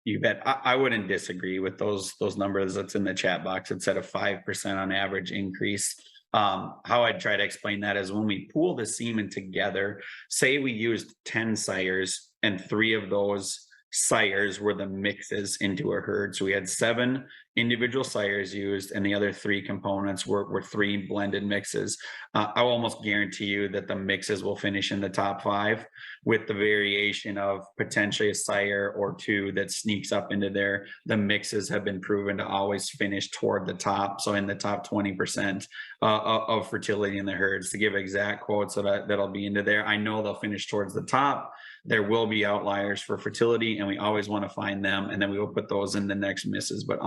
You bet. I wouldn't disagree with those numbers that's in the chat box. It said a 5% on average increase. How I'd try to explain that is when we pool the semen together, say we used 10 sires and 3 of those sires were the mixes into a herd. So we had 7 individual sires used, and the other 3 components were 3 blended mixes. I'll almost guarantee you that the mixes will finish in the top 5, with the variation of potentially a sire or 2 that sneaks up into there. The mixes have been proven to always finish toward the top, so in the top 20% of fertility in the herds. To give exact quotes that'll be into there, I know they'll finish towards the top. There will be outliers for fertility, and we always want to find them, and then we will put those in the next mixes. But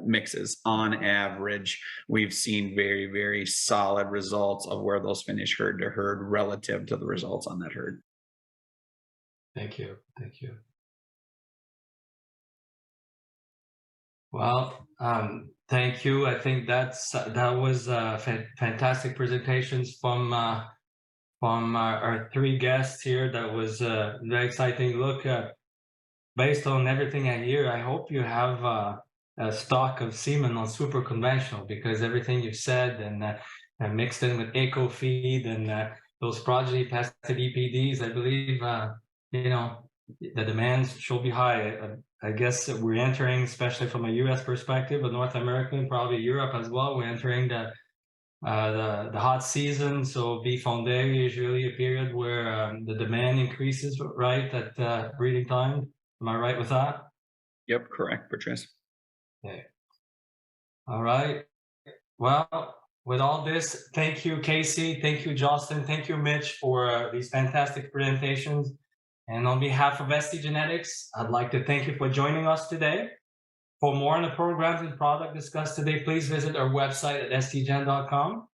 mixes, on average, we've seen very, very solid results of where those finish herd to herd relative to the results on that herd. Thank you. Thank you. Well, thank you. I think that was fantastic presentations from our 3 guests here. That was very exciting. Look, based on everything I hear, I hope you have a stock of semen on super conventional, because everything you've said and mixed in with EcoFeed and those progeny-tested EPDs, I believe you know, the demands should be high. I guess we're entering, especially from a U.S. perspective, but North American, probably Europe as well, we're entering the hot season. So beef on dairy is really a period where the demand increases, right, at breeding time. Am I right with that? Yep, correct, Patrice. Okay. All right. Well, with all this, thank you, Casey. Thank you, Justin. Thank you, Mitch, for these fantastic presentations. And on behalf of STgenetics, I'd like to thank you for joining us today. For more on the programs and product discussed today, please visit our website at stgen.com.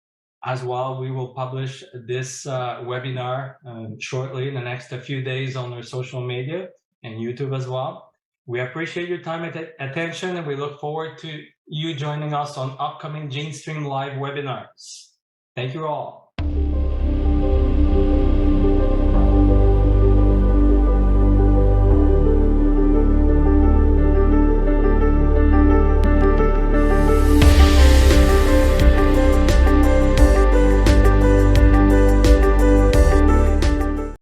As well, we will publish this webinar shortly in the next few days on our social media and YouTube as well. We appreciate your time and attention, and we look forward to you joining us on upcoming geneSTream live webinars. Thank you all.